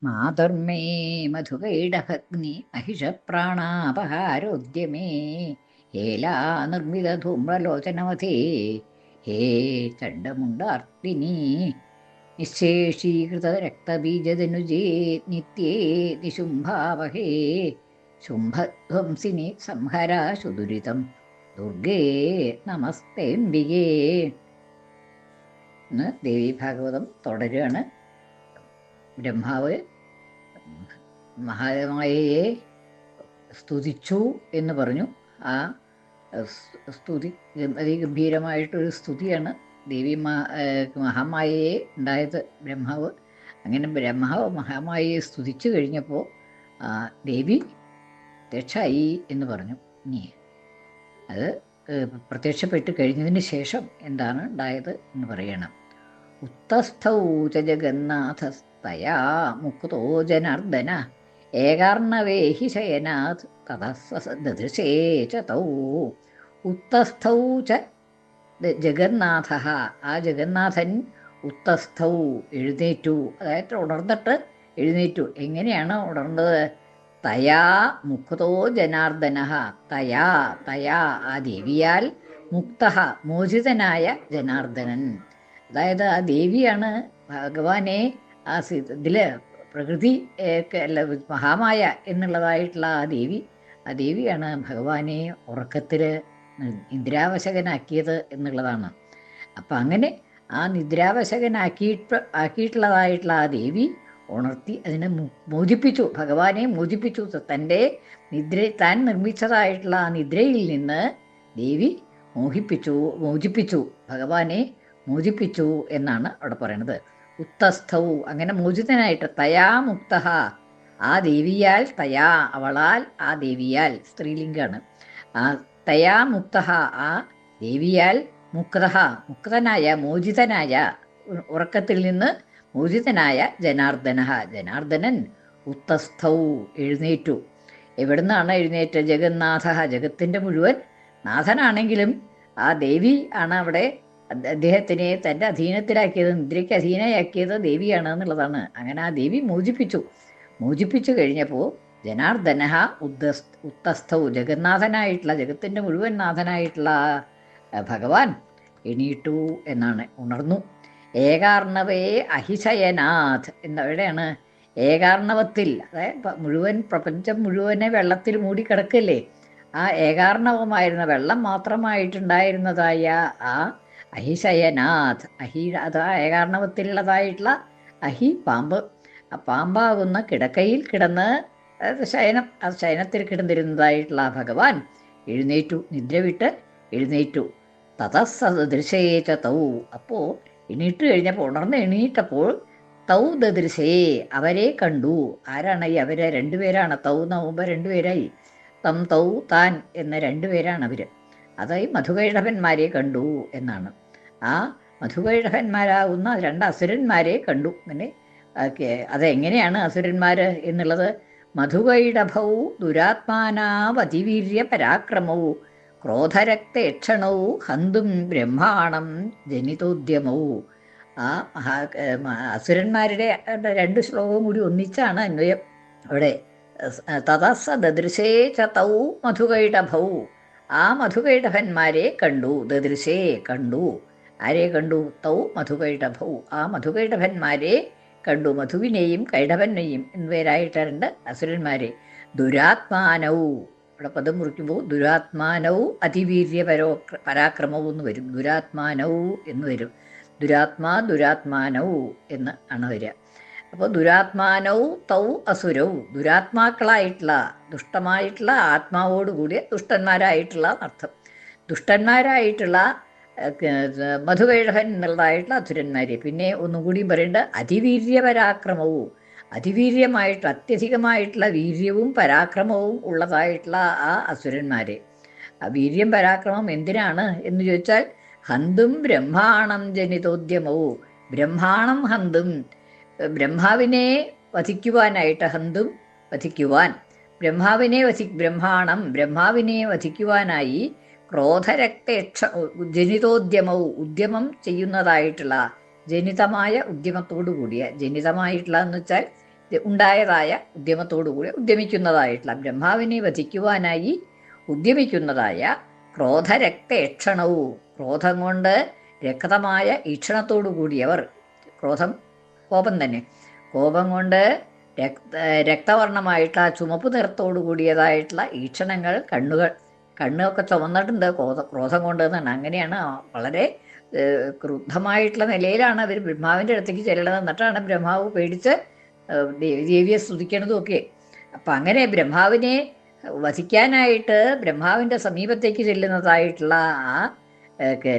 മാതർമേ മധുകൈടഭഗ്നി മഹിഷപ്രാണാപഹാരോദ്യമേ ഹേലാ നിർമ്മിത ധൂമ്രലോചനവധേ ഹേ ചണ്ഡമുണ്ടാർത്തിനി നിശേഷീകൃത രക്തബീജതനുജേ നിത്യേ നിശുംഭാവഹേ ശുംഭധ്വംസിനി സംഹരാ സുദുരിതം ദുർഗേ നമസ്തേംബികേ എന്ന് ദേവി ഭാഗവതം തുടരുകയാണ്. ബ്രഹ്മാവ് മഹാമായയെ സ്തുതിച്ചു എന്ന് പറഞ്ഞു. ആ സ്തുതി അതിഗംഭീരമായിട്ടൊരു സ്തുതിയാണ് ദേവി മഹാമായയെ ഉണ്ടായത് ബ്രഹ്മാവ്. അങ്ങനെ ബ്രഹ്മാവ് മഹാമായയെ സ്തുതിച്ചു കഴിഞ്ഞപ്പോൾ ദേവി പ്രത്യക്ഷമായി എന്ന് പറഞ്ഞു. ഇനി അത് പ്രത്യക്ഷപ്പെട്ട് കഴിഞ്ഞതിന് ശേഷം എന്താണ് ഉണ്ടായത് എന്ന് പറയണം. ഉത്തസ്ഥൗ ച ജഗന്നാഥസ്തയാ മുക്തോ ജനാർദ്ദന ഏകാർണവേ ഹി ശയനാഥ് തതസ്സദൃശേ ച തൗ. ഉത്തസ്ഥൗ ച ജഗന്നാഥ, ആ ജഗന്നാഥൻ ഉത്തസ്ഥൗ എഴുന്നേറ്റു, അതായത് ഉണർന്നിട്ട് എഴുന്നേറ്റു. എങ്ങനെയാണ് ഉണർന്നത്? തയാ മുക്തോ ജനാർദ്ദന, തയാ തയാ ആ ദേവിയാൽ മുക്ത മോചിതനായ ജനാർദ്ദനൻ. അതായത് ആ ദേവിയാണ് ഭഗവാനെ ആ ഇതില് പ്രകൃതി അല്ല മഹാമായ എന്നുള്ളതായിട്ടുള്ള ആ ദേവിയാണ് ഭഗവാനെ ഉറക്കത്തിൽ നിദ്രാവശകനാക്കിയത് എന്നുള്ളതാണ്. അപ്പം അങ്ങനെ ആ ആക്കിയിട്ടുള്ളതായിട്ടുള്ള ആ ദേവി ഉണർത്തി അതിനെ മോചിപ്പിച്ചു, ഭഗവാനെ മോചിപ്പിച്ചു. തൻ്റെ താൻ നിർമ്മിച്ചതായിട്ടുള്ള ആ നിദ്രയിൽ നിന്ന് ദേവി മോചിപ്പിച്ചു, ഭഗവാനെ മോചിപ്പിച്ചു എന്നാണ് അവിടെ പറയണത്. ഉത്തസ്ഥൗ അങ്ങനെ മോചിതനായിട്ട്, തയാ മുക്ത ആ ദേവിയാൽ, തയാ അവളാൽ, ആ ദേവിയാൽ സ്ത്രീലിംഗാണ്. ആ തയാ മുക്ത ആ ദേവിയാൽ മുക്തനായ മോചിതനായ, ഉറക്കത്തിൽ നിന്ന് മോചിതനായ ജനാർദ്ദനൻ ഉത്തസ്ഥൗ എഴുന്നേറ്റു. എവിടുന്നാണ് എഴുന്നേറ്റ? ജഗന്നാഥ, ജഗത്തിൻ്റെ മുഴുവൻ നാഥനാണെങ്കിലും ആ ദേവി ആണ് അവിടെ അദ്ദേഹത്തിനെ തൻ്റെ അധീനത്തിലാക്കിയത്, നിദ്രയ്ക്ക് അധീനയാക്കിയത് ദേവിയാണ് എന്നുള്ളതാണ്. അങ്ങനെ ആ ദേവി മോചിപ്പിച്ചു കഴിഞ്ഞപ്പോൾ ജനാർദ്ദന ഉത്തസ്ഥൗ ജഗന്നാഥനായിട്ടുള്ള, ജഗത്തിൻ്റെ മുഴുവൻ നാഥനായിട്ടുള്ള ഭഗവാൻ എണീറ്റു എന്നാണ്, ഉണർന്നു. ഏകാർണവേ അഹിശയനാഥ് എന്നെവിടെയാണ്? ഏകാർണവത്തിൽ, അതായത് മുഴുവൻ പ്രപഞ്ചം മുഴുവനെ വെള്ളത്തിൽ മൂടിക്കിടക്കല്ലേ, ആ ഏകാർണവമായിരുന്ന വെള്ളം മാത്രമായിട്ടുണ്ടായിരുന്നതായ ആ അഹിശയനാഥ്, അത് ആ ഏകാർണവത്തിലുള്ളതായിട്ടുള്ള അഹി പാമ്പ്, ആ പാമ്പാകുന്ന കിടക്കയിൽ കിടന്ന് ശയനത്തിൽ കിടന്നിരുന്നതായിട്ടുള്ള ആ ഭഗവാൻ എഴുന്നേറ്റു, നിദ്ര വിട്ട് എഴുന്നേറ്റു. തതസ്സദൃശേച്ച തൗ, അപ്പോൾ എണീറ്റ് കഴിഞ്ഞപ്പോൾ, ഉണർന്ന് എണീറ്റപ്പോൾ തൗ ദദൃശേ അവരെ കണ്ടു. ആരാണ് ഈ അവര്? രണ്ടുപേരാണ്. തൗ എന്നാകുമ്പോൾ രണ്ടുപേരായി. തം തൗ താൻ എന്ന രണ്ടുപേരാണ് അവര്. അതായത് മധുകൈടഭന്മാരെ കണ്ടു എന്നാണ്. ആ മധുകൈടഭന്മാരാകുന്ന രണ്ട് അസുരന്മാരെ കണ്ടു. അങ്ങനെ അതെങ്ങനെയാണ് അസുരന്മാർ എന്നുള്ളത്? മധുകൈടഭൗ ദുരാത്മാനാവതിവീര്യ പരാക്രമൗ ക്രോധരക്തേക്ഷണൗ ഹന്തും ബ്രഹ്മാണം ജനിതോദ്യമൗ. ആ അസുരന്മാരുടെ രണ്ട് ശ്ലോകവും കൂടി ഒന്നിച്ചാണ് അന്വയം അവിടെ. തതസ്സ ദദൃശേ ച തൗ മധുകൈടഭൗ, ആ മധുകൈടഭന്മാരെ കണ്ടു. ദദൃശേ കണ്ടു. ആരെ കണ്ടു? തൗ മധുകൈടഭൗ, ആ മധുകൈടഭന്മാരെ കണ്ടു. മധുവിനെയും കൈടഭനെയും എന്നുപേരായിട്ട് രണ്ട് അസുരന്മാരെ. ദുരാത്മാനൗ, ഇവിടെ പദം മുറിക്കുമ്പോൾ ദുരാത്മാനൗ അതിവീര്യ പരാക്രമവും എന്ന് വരും. ദുരാത്മാനൗ എന്ന് വരും. ദുരാത്മാനൗ എന്ന് ആണ് വരിക. അപ്പോൾ ദുരാത്മാനൗ തൗ അസുരൗ, ദുരാത്മാക്കളായിട്ടുള്ള, ദുഷ്ടമായിട്ടുള്ള ആത്മാവോടുകൂടിയ ദുഷ്ടന്മാരായിട്ടുള്ള അർത്ഥം. ദുഷ്ടന്മാരായിട്ടുള്ള മധുകൈടഭൻ എന്നുള്ളതായിട്ടുള്ള അസുരന്മാരെ. പിന്നെ ഒന്നും കൂടിയും പറയേണ്ടത് അതിവീര്യ പരാക്രമവും, അതിവീര്യമായിട്ട് അത്യധികമായിട്ടുള്ള വീര്യവും പരാക്രമവും ഉള്ളതായിട്ടുള്ള ആ അസുരന്മാരെ. ആ വീര്യം പരാക്രമം എന്തിനാണ് എന്ന് ചോദിച്ചാൽ, ഹന്തും ബ്രഹ്മാണം ജനിതോദ്യമവും, ബ്രഹ്മാണം ഹന്തും, ബ്രഹ്മാവിനെ വധിക്കുവാനായിട്ട്, ഹന്തും വധിക്കുവാൻ, ബ്രഹ്മാവിനെ വധിക്കുവാനായി ക്രോധരക്തേക്ഷ ജനിതോദ്യമവും, ഉദ്യമം ചെയ്യുന്നതായിട്ടുള്ള, ജനിതമായ ഉദ്യമത്തോടു കൂടിയ, ജനിതമായിട്ടുള്ള എന്ന് വെച്ചാൽ ഉണ്ടായതായ ഉദ്യമത്തോടുകൂടി ഉദ്യമിക്കുന്നതായിട്ടുള്ള ബ്രഹ്മാവിനെ വധിക്കുവാനായി ഉദ്യമിക്കുന്നതായ ക്രോധരക്തേക്ഷണവും ക്രോധം കൊണ്ട് രക്തമായ ഈക്ഷണത്തോടു കൂടിയവർ, ക്രോധം കോപം തന്നെ, കോപം കൊണ്ട് രക്തവർണമായിട്ടുള്ള ചുമപ്പ് നിറത്തോടു കൂടിയതായിട്ടുള്ള ഈക്ഷണങ്ങൾ, കണ്ണൊക്കെ ചുമന്നിട്ടുണ്ട് ക്രോധം കൊണ്ട് എന്നാണ്. അങ്ങനെയാണ് വളരെ ക്രുദ്ധമായിട്ടുള്ള നിലയിലാണ് അവർ ബ്രഹ്മാവിൻ്റെ അടുത്തേക്ക് ചെല്ലണത്. എന്നിട്ടാണ് ബ്രഹ്മാവ് പേടിച്ച് ദേവിയെ സ്തുതിക്കണതും ഒക്കെ. അപ്പം അങ്ങനെ ബ്രഹ്മാവിനെ വധിക്കാനായിട്ട് ബ്രഹ്മാവിൻ്റെ സമീപത്തേക്ക് ചെല്ലുന്നതായിട്ടുള്ള ആ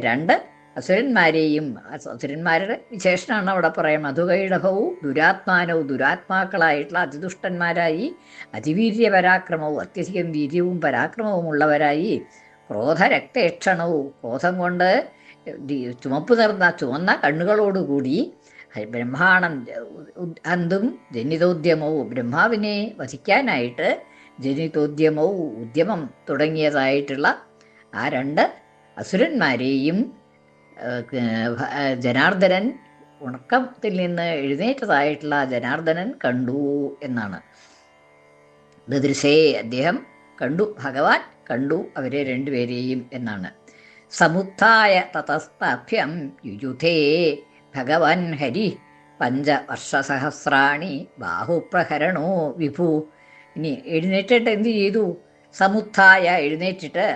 രണ്ട് അസുരന്മാരെയും, അസുരന്മാരുടെ വിശേഷണമാണ് അവിടെ പറയാം. മധുകൈടഭവും ദുരാത്മാനവും, ദുരാത്മാക്കളായിട്ടുള്ള അതിദുഷ്ടന്മാരായി, അതിവീര്യ പരാക്രമവും, അത്യധികം വീര്യവും പരാക്രമവും ഉള്ളവരായി, ക്രോധരക്തേക്ഷണവും, ക്രോധം കൊണ്ട് ചുവന്ന കണ്ണുകളോടുകൂടി, ബ്രഹ്മാണം അന്തും ജനിതോദ്യമവും, ബ്രഹ്മാവിനെ വധിക്കാനായിട്ട് ജനിതോദ്യമവും, ഉദ്യമം തുടങ്ങിയതായിട്ടുള്ള ആ രണ്ട് അസുരന്മാരെയും ജനാർദ്ദനൻ, ഉണക്കത്തിൽ നിന്ന് എഴുന്നേറ്റതായിട്ടുള്ള ജനാർദ്ദനൻ കണ്ടു എന്നാണ്. ദൃശേ, അദ്ദേഹം കണ്ടു, ഭഗവാൻ കണ്ടു അവരെ രണ്ടുപേരെയും എന്നാണ്. സമുത്ഥായ തതസ്താഭ്യം യുയുധേ ഭഗവാൻ ഹരി പഞ്ചവർഷസഹസ്രാണി ബാഹുപ്രഹരണോ വിഭു. ഇനി എഴുന്നേറ്റിട്ട് എന്ത് ചെയ്തു? സമുത്ഥായ, എഴുന്നേറ്റിട്ട്,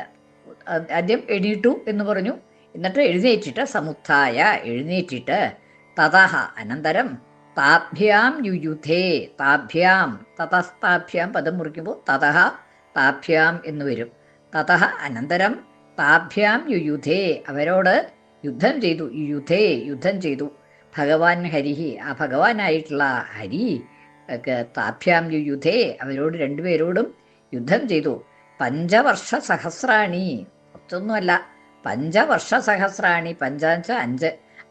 ആദ്യം എണീറ്റു എന്ന് പറഞ്ഞു, എന്നിട്ട് എഴുന്നേറ്റിട്ട്, സമുത്ഥായ എഴുന്നേറ്റിട്ട്, തതഹ അനന്തരം, താഭ്യാം യുയുധേ, താഭ്യാം, തതസ്താഭ്യാം പദം മുറിക്കുമ്പോൾ തതഹ താഭ്യാം എന്ന് വരും. തതഹ അനന്തരം, താഭ്യാം യുയുധേ അവരോട് യുദ്ധം ചെയ്തു, യുയുധേ യുദ്ധം ചെയ്തു. ഭഗവാൻ ഹരിഹി, ആ ഭഗവാനായിട്ടുള്ള ഹരി താഭ്യാം യുയുധേ അവരോട് രണ്ടുപേരോടും യുദ്ധം ചെയ്തു. പഞ്ചവർഷസഹസ്രാണി, കുറച്ചൊന്നുമല്ല, പഞ്ചവർഷസഹസ്രാണി, പഞ്ചാഞ്ച 5,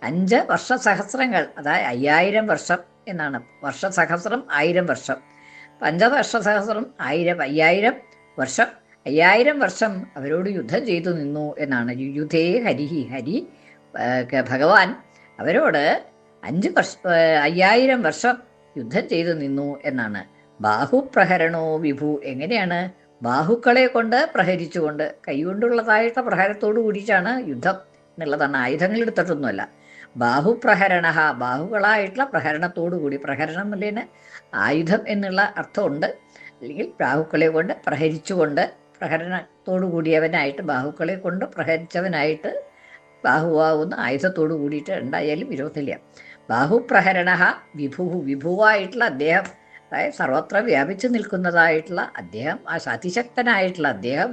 5 വർഷസഹസ്രങ്ങൾ, അതായത് 5000 വർഷം എന്നാണ്. വർഷസഹസ്രം 1000 വർഷം, പഞ്ചവർഷസഹസ്രം 1000, 5000 വർഷം, 5000 വർഷം അവരോട് യുദ്ധം ചെയ്തു നിന്നു എന്നാണ്. യുയുധേ ഹരിഹി, ഹരി ഭഗവാൻ അവരോട് 5000 വർഷം യുദ്ധം ചെയ്തു നിന്നു എന്നാണ്. ബാഹുപ്രഹരണോ വിഭു, എങ്ങനെയാണ്? ബാഹുക്കളെ കൊണ്ട് പ്രഹരിച്ചുകൊണ്ട്, കൈകൊണ്ടുള്ളതായിട്ട് പ്രഹരത്തോടു കൂടിയിട്ടാണ് യുദ്ധം എന്നുള്ളതാണ്, ആയുധങ്ങൾ എടുത്തിട്ടൊന്നുമല്ല. ബാഹുപ്രഹരണ, ബാഹുക്കളായിട്ടുള്ള പ്രഹരണത്തോടു കൂടി, പ്രഹരണം എന്നുള്ളതിന് ആയുധം എന്നുള്ള അർത്ഥമുണ്ട്. അല്ലെങ്കിൽ ബാഹുക്കളെ കൊണ്ട് പ്രഹരിച്ചുകൊണ്ട്, പ്രഹരണത്തോടു കൂടിയവനായിട്ട്, ബാഹുക്കളെ കൊണ്ട് പ്രഹരിച്ചവനായിട്ട്, ബാഹുവാകുന്ന ആയുധത്തോടു കൂടിയിട്ട് ഉണ്ടായാലും വിരോധമില്ല. ബാഹുപ്രഹരണ വിഭു, വിഭുവായിട്ടുള്ള അദ്ദേഹം, അതായത് സർവത്ര വ്യാപിച്ചു നിൽക്കുന്നതായിട്ടുള്ള അദ്ദേഹം, ആ അതിശക്തനായിട്ടുള്ള അദ്ദേഹം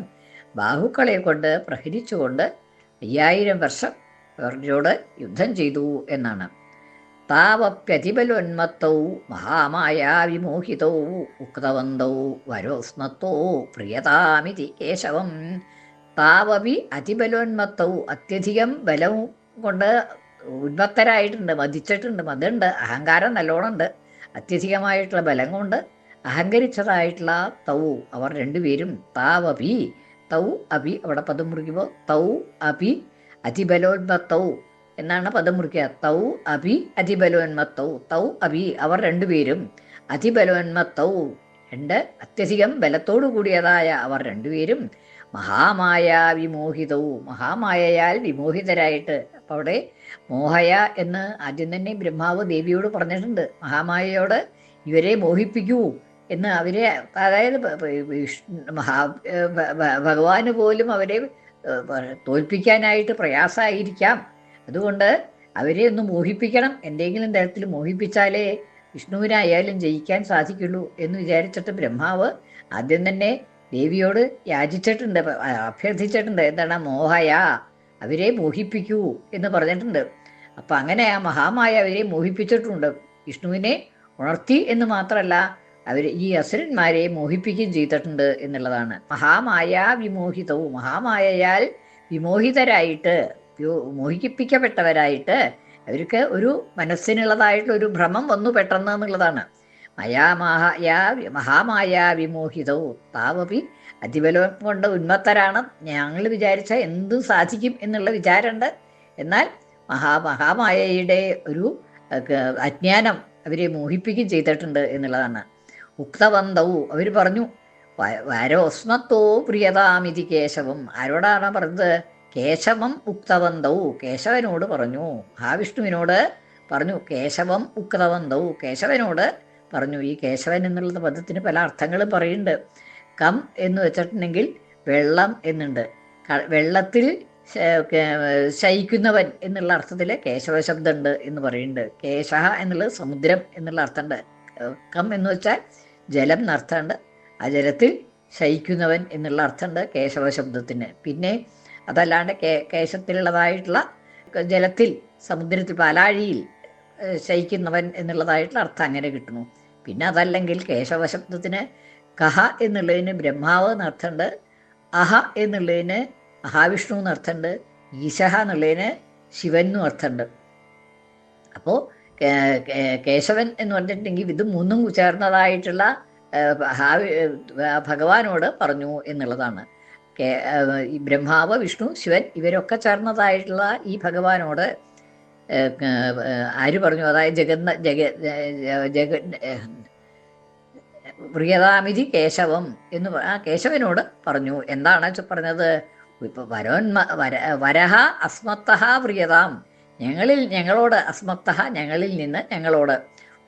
ബാഹുക്കളെ കൊണ്ട് പ്രഹരിച്ചുകൊണ്ട് 5000 വർഷം അവരോട് യുദ്ധം ചെയ്തു എന്നാണ്. താവപ്യതിബലോന്മത്തൗ മഹാമായാ വിമോഹിതൗ ഉക്തവന്തൗ വരോസ്മത്തോ പ്രിയതാമിതി കേശവം. താവപി അതിബലോന്മത്തൗ, അത്യധികം ബലം കൊണ്ട് ഉന്മത്തരായിട്ടുണ്ട്, മതിച്ചിട്ടുണ്ട്, മതുണ്ട്, അഹങ്കാരം നല്ലോണമുണ്ട്. അത്യധികമായിട്ടുള്ള ബലം കൊണ്ട് അഹങ്കരിച്ചതായിട്ടുള്ള തൗ അവർ രണ്ടുപേരും, താവപി, തൗ അപി, അവിടെ പദം മുറിക്കുമ്പോൾ തൗ അപി അതിബലോന്മത്തൗ എന്നാണ് പദം മുറിക്കുക. തൗ അപി അതിബലോന്മത്തൗ, തൗ അപി അവർ രണ്ടുപേരും, അതിബലോന്മത്തൗ അത്യധികം ബലത്തോടു കൂടിയതായ അവർ രണ്ടുപേരും, മഹാമായ വിമോഹിതവും, മഹാമായയാൽ വിമോഹിതരായിട്ട്. അപ്പം അവിടെ മോഹയ എന്ന് ആദ്യം തന്നെ ബ്രഹ്മാവ് ദേവിയോട് പറഞ്ഞിട്ടുണ്ട്. മഹാമായയോട് ഇവരെ മോഹിപ്പിക്കൂ എന്ന്, അവരെ, അതായത് ഭഗവാന് പോലും അവരെ തോൽപ്പിക്കാനായിട്ട് പ്രയാസമായിരിക്കാം. അതുകൊണ്ട് അവരെ ഒന്ന് മോഹിപ്പിക്കണം, എന്തെങ്കിലും തരത്തിൽ മോഹിപ്പിച്ചാലേ വിഷ്ണുവിനായാലും ജയിക്കാൻ സാധിക്കുള്ളൂ എന്ന് വിചാരിച്ചിട്ട് ബ്രഹ്മാവ് ആദ്യം തന്നെ ദേവിയോട് യാചിച്ചിട്ടുണ്ട്, അഭ്യർത്ഥിച്ചിട്ടുണ്ട്. എന്താണ്? മോഹയ, അവരെ മോഹിപ്പിക്കൂ എന്ന് പറഞ്ഞിട്ടുണ്ട്. അപ്പം അങ്ങനെ ആ മഹാമായ അവരെ മോഹിപ്പിച്ചിട്ടുണ്ട്. വിഷ്ണുവിനെ ഉണർത്തി എന്ന് മാത്രമല്ല, അവർ ഈ അസുരന്മാരെ മോഹിപ്പിക്കുകയും ചെയ്തിട്ടുണ്ട് എന്നുള്ളതാണ്. മഹാമായ വിമോഹിതവും, മഹാമായയാൽ വിമോഹിതരായിട്ട്, മോഹിപ്പിക്കപ്പെട്ടവരായിട്ട് അവർക്ക് ഒരു മനസ്സിനുള്ളതായിട്ടുള്ള ഒരു ഭ്രമം വന്നു പെട്ടെന്ന് എന്നുള്ളതാണ്. മഹാമായ വിമോഹിതവും താവപി, അതിബലം കൊണ്ട് ഉന്മത്തരാണ്, ഞങ്ങൾ വിചാരിച്ചാൽ എന്തും സാധിക്കും എന്നുള്ള വിചാരമുണ്ട്. എന്നാൽ മഹാമായയുടെ ഒരു അജ്ഞാനം അവരെ മോഹിപ്പിക്കുകയും ചെയ്തിട്ടുണ്ട് എന്നുള്ളതാണ്. ഉക്തവന്തവും അവർ പറഞ്ഞു, വരോസ്മത്തോ പ്രിയതാമിതി കേശവം. ആരോടാണ് പറഞ്ഞത്? കേശവം ഉക്തവന്തവും, കേശവനോട് പറഞ്ഞു, മഹാവിഷ്ണുവിനോട് പറഞ്ഞു. കേശവം ഉക്തവന്തവും, കേശവനോട് പറഞ്ഞു. ഈ കേശവൻ എന്നുള്ള പദത്തിന് പല അർത്ഥങ്ങളും പറയുന്നുണ്ട്. കം എന്ന് വെച്ചിട്ടുണ്ടെങ്കിൽ വെള്ളം എന്നുണ്ട്. വെള്ളത്തിൽ ശയിക്കുന്നവൻ എന്നുള്ള അർത്ഥത്തിൽ കേശവ ശബ്ദമുണ്ട് എന്ന് പറയുന്നുണ്ട്. കേശ എന്നുള്ളത് സമുദ്രം എന്നുള്ള അർത്ഥമുണ്ട്. കം എന്ന് വെച്ചാൽ ജലം എന്നർത്ഥമുണ്ട്. ആ ജലത്തിൽ ശയിക്കുന്നവൻ എന്നുള്ള അർത്ഥമുണ്ട് കേശവ ശബ്ദത്തിന്. പിന്നെ അതല്ലാണ്ട് കേശത്തിലുള്ളതായിട്ടുള്ള ജലത്തിൽ, സമുദ്രത്തിൽ, പാലാഴിയിൽ ശയിക്കുന്നവൻ എന്നുള്ളതായിട്ടുള്ള അർത്ഥം അങ്ങനെ കിട്ടുന്നു. പിന്നെ അതല്ലെങ്കിൽ കേശവ ശബ്ദത്തിന് കഹ എന്നുള്ളതിന് ബ്രഹ്മാവ് എന്നർത്ഥമുണ്ട്, അഹ എന്നുള്ളതിന് മഹാവിഷ്ണു എന്നർത്ഥമുണ്ട്, ഈശഹ എന്നുള്ളതിന് ശിവൻ എന്നും അർത്ഥമുണ്ട്. അപ്പോൾ കേശവൻ എന്ന് പറഞ്ഞിട്ടുണ്ടെങ്കിൽ ഇത് മൂന്നും ചേർന്നതായിട്ടുള്ള ഭഗവാനോട് പറഞ്ഞു എന്നുള്ളതാണ്. ഈ ബ്രഹ്മാവ്, വിഷ്ണു, ശിവൻ ഇവരൊക്കെ ചേർന്നതായിട്ടുള്ള ഈ ഭഗവാനോട് ആര് പറഞ്ഞു? അതായത് പ്രിയതാമിതി കേശവം എന്ന് ആ കേശവനോട് പറഞ്ഞു. എന്താണ് പറഞ്ഞത്? ഇപ്പൊ വരഹ അസ്മത്തഹ പ്രിയതാം, ഞങ്ങളോട്, അസ്മത്തഹ ഞങ്ങളിൽ നിന്ന് ഞങ്ങളോട്,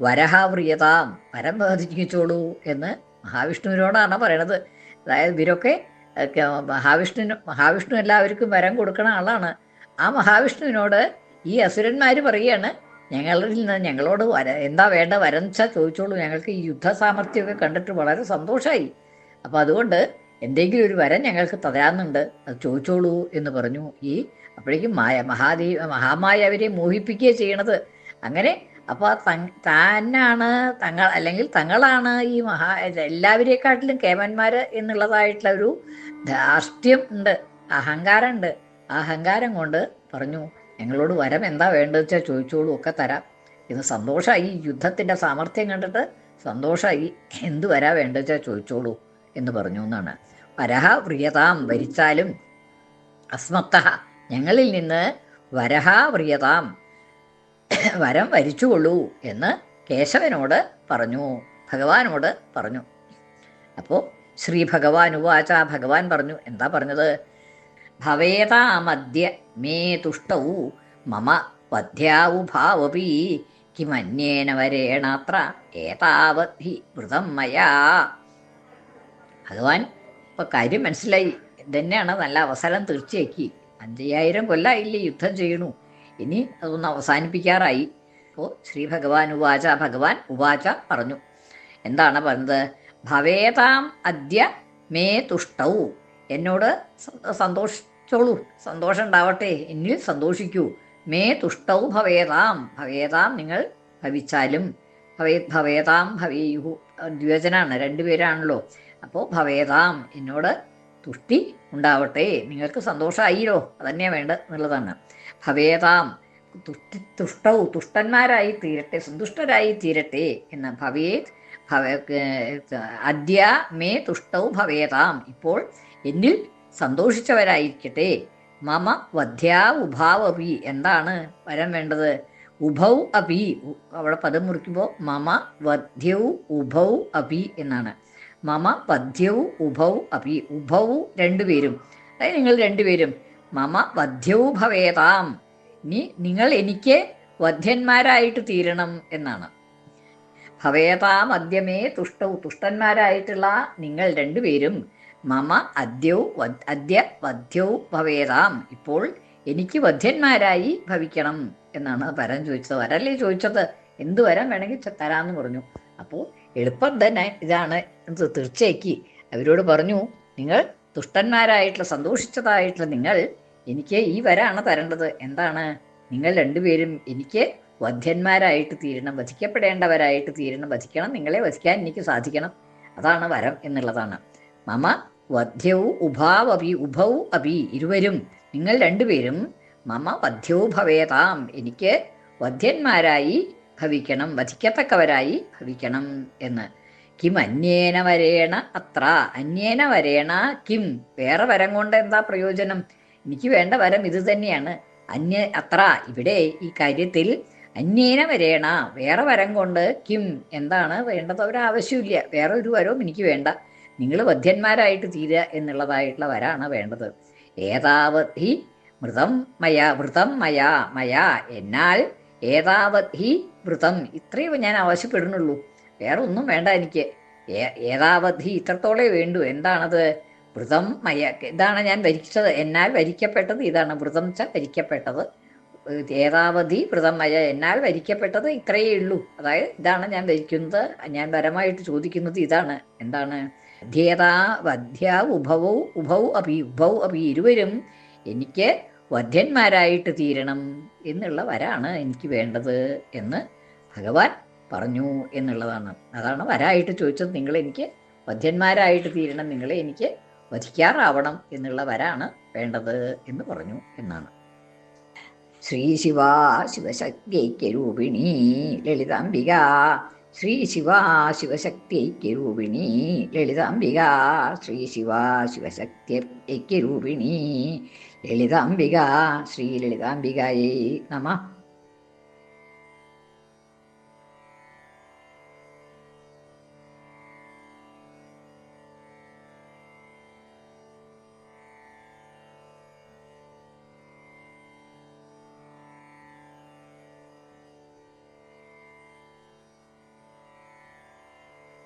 വരഹ പ്രിയതാം വരം ബാധിച്ചോളൂ എന്ന് മഹാവിഷ്ണുവിനോടാണ് പറയണത്. അതായത് ഇവരൊക്കെ മഹാവിഷ്ണു എല്ലാവർക്കും വരം കൊടുക്കണ ആളാണ്. ആ മഹാവിഷ്ണുവിനോട് ഈ അസുരന്മാർ പറയുകയാണ്, ഞങ്ങളിൽ നിന്ന് ഞങ്ങളോട് എന്താ വേണ്ട വരം വെച്ചാൽ ചോദിച്ചോളൂ, ഞങ്ങൾക്ക് ഈ യുദ്ധ സാമർഥ്യമൊക്കെ കണ്ടിട്ട് വളരെ സന്തോഷമായി. അപ്പം അതുകൊണ്ട് എന്തെങ്കിലും ഒരു വരം ഞങ്ങൾക്ക് തരാന്നുണ്ട്, അത് ചോദിച്ചോളൂ എന്ന് പറഞ്ഞു. അപ്പോഴേക്കും മഹാമായ അവരെ മോഹിപ്പിക്കുകയാണ് ചെയ്യണത്. അങ്ങനെ അപ്പോൾ താനാണ് അല്ലെങ്കിൽ തങ്ങളാണ് ഈ എല്ലാവരെക്കാട്ടിലും കേമന്മാർ എന്നുള്ളതായിട്ടുള്ള ഒരു ധാർഷ്ട്യം ഉണ്ട്, അഹങ്കാരം ഉണ്ട്. ആ അഹങ്കാരം കൊണ്ട് പറഞ്ഞു, ഞങ്ങളോട് വരം എന്താ വേണ്ടത് വെച്ചാൽ ചോദിച്ചോളൂ, ഒക്കെ തരാം. ഇത് സന്തോഷമായി, യുദ്ധത്തിൻ്റെ സാമർഥ്യം കണ്ടിട്ട് സന്തോഷമായി, എന്ത് വരാ വേണ്ടത് വെച്ചാൽ ചോദിച്ചോളൂ എന്ന് പറഞ്ഞു എന്നാണ്. വരഹ പ്രിയതാം വരിച്ചാലും, അസ്മത്തഹ ഞങ്ങളിൽ നിന്ന്, വരഹ പ്രിയതാം വരം വരിച്ചുകൊള്ളൂ എന്ന് കേശവനോട് പറഞ്ഞു, ഭഗവാനോട് പറഞ്ഞു. അപ്പോൾ ശ്രീ ഭഗവാൻ ഉവാച, ഭഗവാൻ പറഞ്ഞു. എന്താ പറഞ്ഞത്? ഭവേതാമദ്യ മേ തുഷ്ടൗ മമ വധ്യാവുഭാവപി കിമന്യേന വരേണാത്ര ഏതാവദ്ധി വൃതം മയാ. ഭഗവാൻ ഇപ്പം കാര്യം മനസ്സിലായി. ഇതന്നെയാണ് നല്ല അവസരം തീർച്ചയാക്കി. 5000 കൊല്ലമായില്ലേ യുദ്ധം ചെയ്യണു, ഇനി അതൊന്ന് അവസാനിപ്പിക്കാറായി. അപ്പോൾ ശ്രീ ഭഗവാൻ ഉവാച, ഭഗവാൻ ഉവാച പറഞ്ഞു. എന്താണ് പറഞ്ഞത്? ഭവേതാം അദ്യ മേ തുഷ്ടൗ, എന്നോട് സന്തോഷിച്ചോളൂ, സന്തോഷം ഉണ്ടാവട്ടെ, എന്നിൽ സന്തോഷിക്കൂ. മേ തുഷ്ടൗ ഭവേതാം, ഭവേതാം നിങ്ങൾ ഭവിച്ചാലും, ഭവേതാം ഭവേയുഹു ദ്വിവചനാണ്, രണ്ടുപേരാണല്ലോ. അപ്പോൾ ഭവേതാം എന്നോട് തുഷ്ടി ഉണ്ടാവട്ടെ, നിങ്ങൾക്ക് സന്തോഷമായില്ലോ, അതന്നെയാണ് വേണ്ടത് എന്നുള്ളതാണ്. ഭവേതാം തുഷ്ടൗ തുഷ്ടന്മാരായി തീരട്ടെ, സന്തുഷ്ടരായി തീരട്ടെ എന്ന്. ഭവേത് അദ്യ മേ തുഷ്ടൗ ഭവേതാം, ഇപ്പോൾ എന്നിൽ സന്തോഷിച്ചവരായിരിക്കട്ടെ. മമ വധ്യാ ഉഭാവപി, എന്താണ് വരം വേണ്ടത്? ഉഭൗ അപി, അവിടെ പദം മുറിക്കുമ്പോൾ മമ വധ്യൗ ഉഭൗ അപി എന്നാണ്. മമ വധ്യൗ ഉഭൗ അപി, ഉഭൗ രണ്ടുപേരും, അതായത് നിങ്ങൾ രണ്ടുപേരും. മമ വധ്യൗ ഭവേതാം, നിങ്ങൾ എനിക്ക് വധ്യന്മാരായിട്ട് തീരണം എന്നാണ്. ഭവേതാം അദ്യമേ തുഷ്ടൗ, തുഷ്ടന്മാരായിട്ടുള്ള നിങ്ങൾ രണ്ടുപേരും. മമ അദ്യ വധ്യൗ ഭവേതാം, ഇപ്പോൾ എനിക്ക് വധ്യന്മാരായി ഭവിക്കണം എന്നാണ് പരൻ ചോദിച്ചത്. വരല്ലേ ചോദിച്ചത്, എന്ത് വരം വേണമെങ്കിൽ തരാമെന്ന് പറഞ്ഞു. അപ്പോൾ എളുപ്പം തന്നെ ഇതാണ് തീർച്ചയാക്കി അവരോട് പറഞ്ഞു, നിങ്ങൾ തുഷ്ടന്മാരായിട്ടുള്ള സന്തോഷിച്ചതായിട്ടുള്ള നിങ്ങൾ എനിക്ക് ഈ വരാണ് തരേണ്ടത്. എന്താണ്? നിങ്ങൾ രണ്ടുപേരും എനിക്ക് വധ്യന്മാരായിട്ട് തീരണം, വധിക്കപ്പെടേണ്ടവരായിട്ട് തീരണം, വധിക്കണം, നിങ്ങളെ വധിക്കാൻ എനിക്ക് സാധിക്കണം, അതാണ് വരം എന്നുള്ളതാണ്. മമ വധ്യൗ ഉഭാവപി, ഉഭൗ അപി ഇരുവരും, നിങ്ങൾ രണ്ടുപേരും മമ വധ്യൗ ഭവേതാം, എനിക്ക് വധ്യന്മാരായി ഭവിക്കണം, വധിക്കത്തക്കവരായി ഭവിക്കണം എന്ന്. കിം അന്യേന വരേണ അത്ര, അന്യേന വരേണ കിം, വേറെ വരം കൊണ്ട് എന്താ പ്രയോജനം? എനിക്ക് വേണ്ട വരം ഇത് തന്നെയാണ്. അത്ര ഇവിടെ ഈ കാര്യത്തിൽ അന്യേന വരേണ, വേറെ വരം കൊണ്ട് കിം, എന്താണ് വേണ്ടത്? ഒരാവശ്യമില്ല, വേറെ ഒരു വരവും എനിക്ക് വേണ്ട. നിങ്ങൾ വധ്യന്മാരായിട്ട് തീരുക എന്നുള്ളതായിട്ടുള്ള വരാണ് വേണ്ടത്. ഏതാവത് ഹി വൃതം മയാ എന്നാൽ ഏതാവത് ഹി വൃതം, ഇത്രയും ഞാൻ ആവശ്യപ്പെടുന്നുള്ളൂ, വേറെ ഒന്നും വേണ്ട എനിക്ക്. ഏതാവത് ഹി, ഇത്രത്തോളേ വേണ്ടു. എന്താണത്? വൃതം മയ, ഇതാണ് ഞാൻ വരിച്ചത്, എന്നാൽ വരിക്കപ്പെട്ടത് ഇതാണ്. വൃതം ച വരിക്കപ്പെട്ടത്. ഏതാവധി വ്രതമയ, എന്നാൽ വരിക്കപ്പെട്ടത് ഇത്രയേ ഉള്ളൂ. അതായത് ഇതാണ് ഞാൻ വരിക്കുന്നത്, ഞാൻ വരമായിട്ട് ചോദിക്കുന്നത് ഇതാണ്. എന്താണ്? ഉഭൗ അപി, ഇരുവരും എനിക്ക് വധ്യന്മാരായിട്ട് തീരണം എന്നുള്ള വരാണ് എനിക്ക് വേണ്ടത് എന്ന് ഭഗവാൻ പറഞ്ഞു എന്നുള്ളതാണ്. അതാണ് വരായിട്ട് ചോദിച്ചത്. നിങ്ങളെനിക്ക് വധ്യന്മാരായിട്ട് തീരണം, നിങ്ങളെ എനിക്ക് വധിക്കാറാവണം എന്നുള്ള വരാണ് വേണ്ടത് എന്ന് പറഞ്ഞു എന്നാണ്. ശ്രീശിവാ ശിവശക്തിഐക്യരൂപിണീ ലളിതാംബിക, ശ്രീശിവാ ശിവശക്തിഐക്യരൂപിണീ ലളിതാംബിക, ശ്രീശിവാ ശിവശക്തി ഐക്യരൂപിണീ ലളിതാംബിക. ശ്രീ ലളിതാംബികായേ നമഃ.